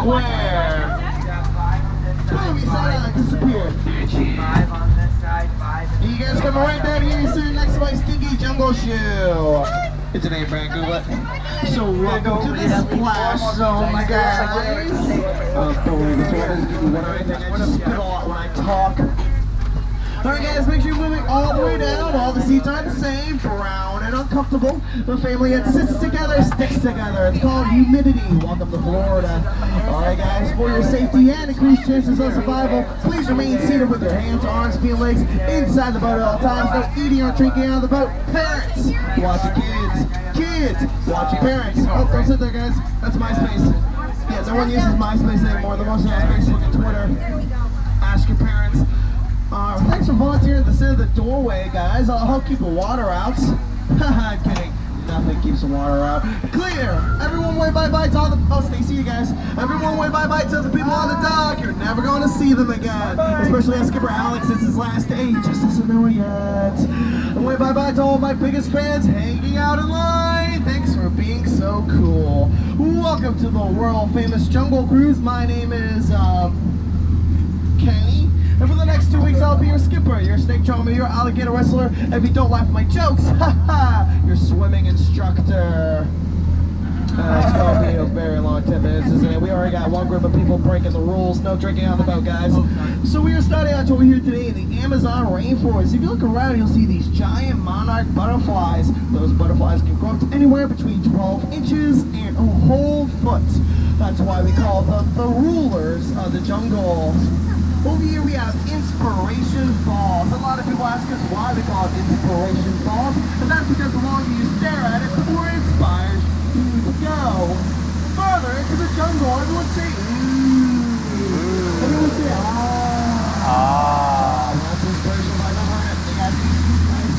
square. Boom, he said disappeared. 5 on this side, 5. You guys coming right down here, sitting next to my stinky jungle shoe. It's an A-brand Googlet. So welcome to the splash zone, my guys. Don't worry, this one isn't even water or anything. I just spit a lot when I talk. Alright guys, make sure you're moving all the way down. All the seats are the same, brown and uncomfortable. The family that sits together, sticks together. It's called humidity. Welcome to Florida. Alright guys, for your safety and increased chances of survival, please remain seated with your hands, arms, feet, and legs inside the boat at all times. No eating or drinking out of the boat. Parents, watch your kids. Kids, watch your parents. Oh, don't sit there guys. That's MySpace. Yeah, no one uses MySpace anymore. The most on Facebook and Twitter. Ask your parents. Thanks for volunteering to sit at the doorway, guys. I'll help keep the water out. Haha, I'm kidding. Nothing keeps the water out. Clear! Everyone wave bye-bye to all the... Oh, Stacy, you guys. Everyone wave bye-bye to the people on the dock. You're never going to see them again. Especially as Skipper Alex. It's his last day. He just doesn't know it yet. And wave bye-bye to all my biggest fans hanging out in line. Thanks for being so cool. Welcome to the world-famous Jungle Cruise. My name is, Kenny. And for the next 2 weeks, I'll be your skipper, your snake charmer, your alligator wrestler. If you don't laugh at my jokes, haha, your swimming instructor. It's going to be a very long 10 minutes, isn't it? We already got one group of people breaking the rules. No drinking on the boat, guys. So we are starting out over here today in the Amazon rainforest. If you look around, you'll see these giant monarch butterflies. Those butterflies can grow to anywhere between 12 inches and a whole foot. That's why we call them the rulers of the jungle. Over here we have Inspiration Falls. A lot of people ask us why we call it Inspiration Falls, and that's because the longer you stare at it, the more it inspires you to go further into the jungle. Everyone say ooh. Everyone say ah. Ah. That's inspiration by number one. They got these guys.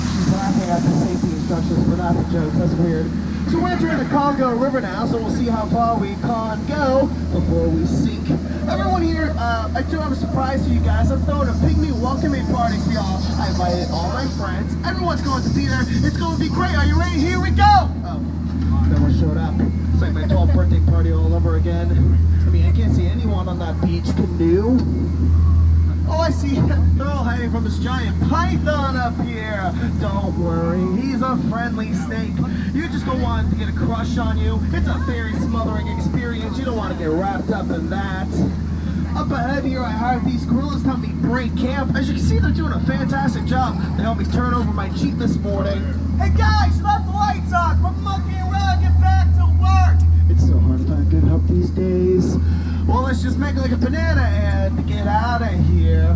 She's laughing at the safety instructions, but not the jokes. That's weird. So we're entering the Congo River now, so we'll see how far we can go before we sink. Everyone here, I do have a surprise for you guys. I'm throwing a pygmy welcoming party for y'all. I invited all my friends. Everyone's going to be there. It's going to be great. Are you ready? Here we go! Oh, no one showed up. It's like my 12th birthday party all over again. I mean, I can't see anyone on that beach canoe. Oh, I see. They're all hiding from this giant python up here. Don't worry, he's a friendly snake. You just don't want him to get a crush on you. It's a very smothering experience. You don't want to get wrapped up in that. Up ahead here, I hired these gorillas to help me break camp. As you can see, they're doing a fantastic job. They helped me turn over my Jeep this morning. Hey guys, you left the lights on. We're monkeying around. Get back to work. It's so hard to find good help these days. Well, let's just make like a banana and get out of here.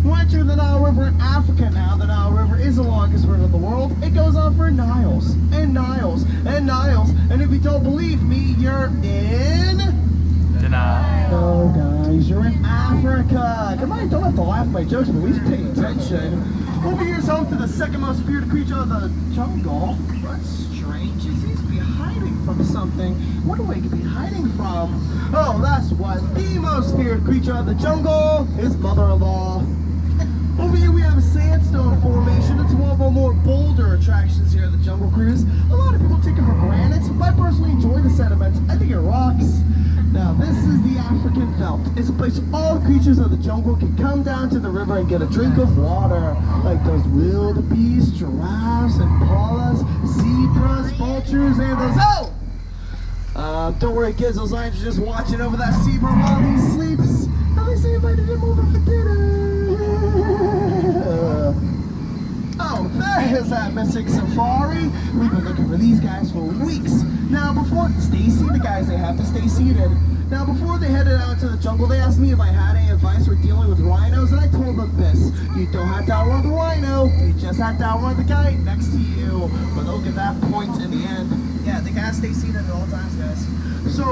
We're entering the Nile River in Africa now. The Nile River is the longest river in the world. It goes on for Niles and Niles and Niles. And if you don't believe me, you're in... Denial. No, guys, you're in Africa. Come on, don't have to laugh at my jokes, but at least pay attention. Over here is home to the second most feared creature of the jungle. That's strange. It seems to be hiding from something. What do I could be hiding from? Oh, that's what. The most feared creature of the jungle, his mother-in-law. Over here we have a sandstone formation. It's one of our more bolder attractions here at the Jungle Cruise. A lot of people take it for granted, but I personally enjoy the sediment. I think it rocks. Now this is the African Veldt. It's a place all creatures of the jungle can come down to the river and get a drink of water. Like those wildebeest, giraffes, impalas, zebras, vultures, and those... Oh! Don't worry kids, those lions are just watching over that zebra while he sleeps. At least I invited him over for dinner. Oh, there is that missing safari. We've been looking for these guys for weeks. Now before, stay seated guys, they have to stay seated. Now before they headed out to the jungle, they asked me if I had any advice for dealing with rhinos, and I told them this. You don't have to outrun the rhino, you just have to outrun the guy next to you. But they'll get that point in the end. Yeah, they gotta stay seated at all times, guys. So,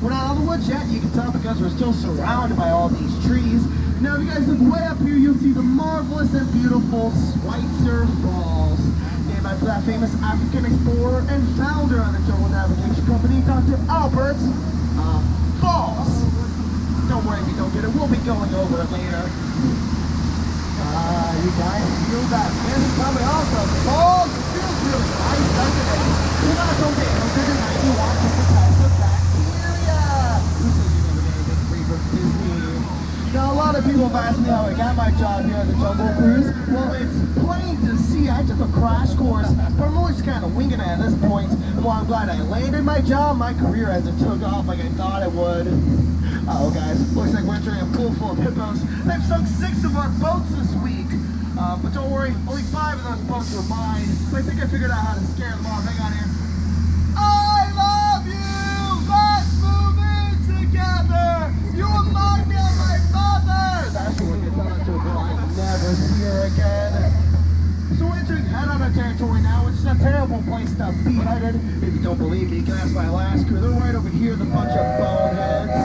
we're not out of the woods yet, you can tell because we're still surrounded by all these trees. Now if you guys look way up here, you'll see the marvelous and beautiful Schweitzer Falls. Named after that famous African explorer and founder of the Jungle Navigation Company, Dr. Albert Falls. Don't worry if you don't get it, we'll be going over it later. You guys feel that wind coming off the falls? It feels really nice, doesn't it? Well, that's okay, because tonight you want to protect the bacteria. people have asked me how I got my job here on the Jungle Cruise. Well, it's plain to see I took a crash course, but I'm always kind of winging it at this point. And while I'm glad I landed my job, my career hasn't took off like I thought it would. Oh, guys, looks like we're entering a pool full of hippos. They've sunk 6 of our boats this week. But don't worry, only 5 of those boats were mine. I think I figured out how to scare them off. Hang on here. I love you! Let's move in together! You remind me of my mother! That's what we're telling to a girl I'll never see her again. So we're entering head-on territory now, which is a terrible place to be headed. If you don't believe me, you can ask my last crew. They're right over here, the bunch of boneheads.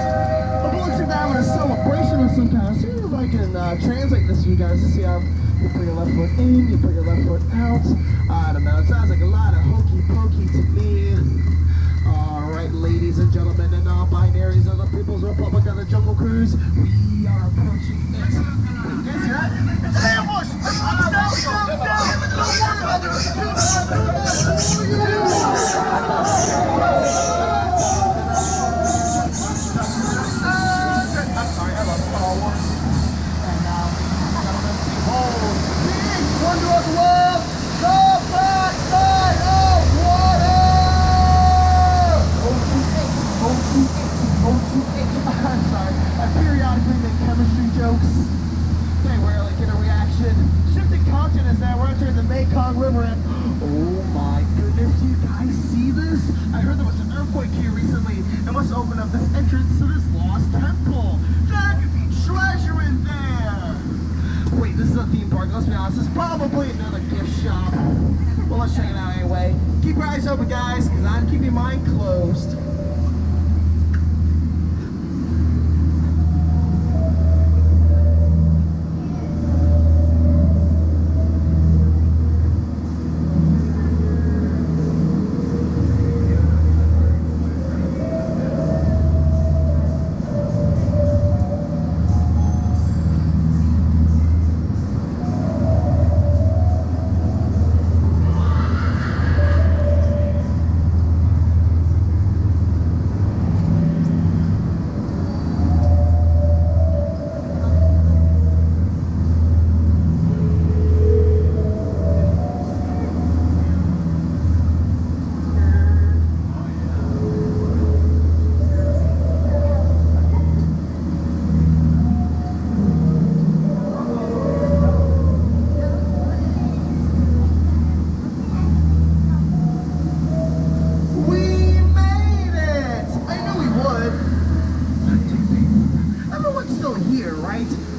But it looks like they're having a celebration of some kind. See if I can translate this for you guys to see how you put your left foot in, you put your left foot out. I don't know, it sounds like a lot of hokey pokey to me. Alright, ladies and gentlemen, and non-binaries of the People's Republic of the Jungle Cruise, we are approaching it. Wait, you guys hear that? It's an ambush! Down! Don't worry about it! I'm sorry, I love Star Wars. And now, gentlemen, behold, the wonder of the world, the backside of water! I'm sorry, I periodically make chemistry jokes. They rarely get a reaction. Shifting continents now, we're entering the Mekong River and oh my goodness, do you guys see this? I heard there was an earthquake here recently and must open up this entrance to this lost temple. There could be treasure in there. Wait, this is a theme park, let's be honest, it's probably another gift shop. Well, let's check it out anyway. Keep your eyes open, guys, because I'm keeping mine closed.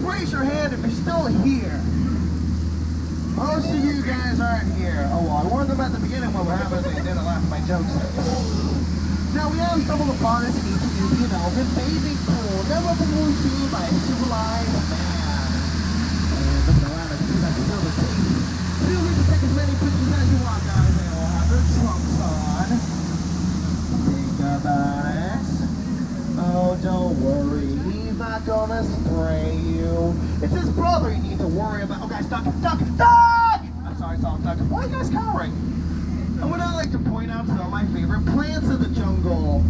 Raise your hand if you're still here. Most of you guys aren't here. Oh, well, I warned them at the beginning what would happen if they didn't laugh at my jokes. Now, we all stumbled upon this ancient elven bathing pool, never before seen by a civilized man. And looking around, I see that's still the case. Feel free to take as many pictures as you want, guys. They all have their trunks on. Think about it. Oh, don't worry. He's not gonna spray you. It's his brother you need to worry about. Oh, guys, duck! I'm sorry, duck. Why are you guys cowering? And what I like to point out some of my favorite plants of the jungle.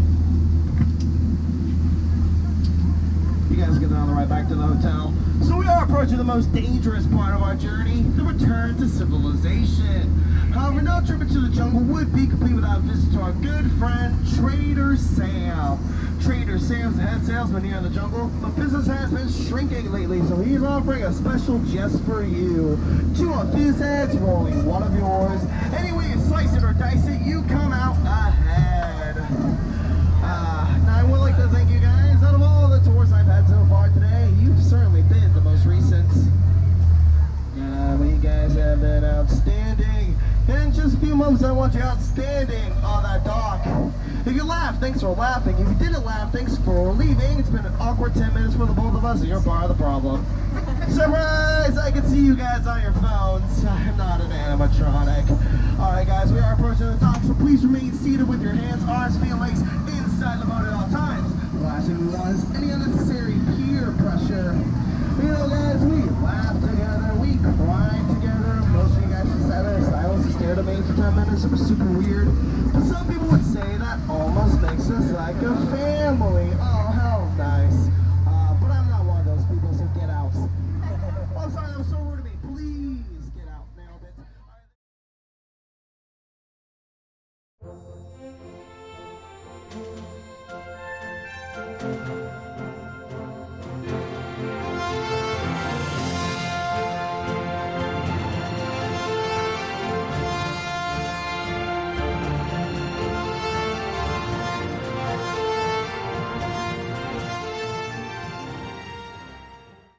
You guys get on the ride back to the hotel. So we are approaching the most dangerous part of our journey, the return to civilization. However, no trip into the jungle would be complete without a visit to our good friend, Trader Sam. Trader Sam's the head salesman here in the jungle, but business has been shrinking lately, so he's offering a special just for you. 2 of his heads, rolling 1 of yours. Any way you slice it or dice it, you come out ahead. Now I would like to thank you guys. Out of all the tours I've had so far today, you've certainly been the most recent. You guys have been outstanding. In just a few moments, I want you outstanding on that dock. If you laughed, thanks for laughing. If you didn't laugh, thanks for leaving. It's been an awkward 10 minutes for the both of us, and you're part of the problem. Surprise! I can see you guys on your phones. I'm not an animatronic. Alright guys, we are approaching the dock, so please remain seated with your hands, arms, feet, and legs inside the boat at all times. The last thing we want is any unnecessary peer pressure. You know guys, we laugh together, we cry together. Most of you guys just sat there in silence and stared at me for 10 minutes. It was super weird. But some people would say that almost makes us like a family. Oh, how nice.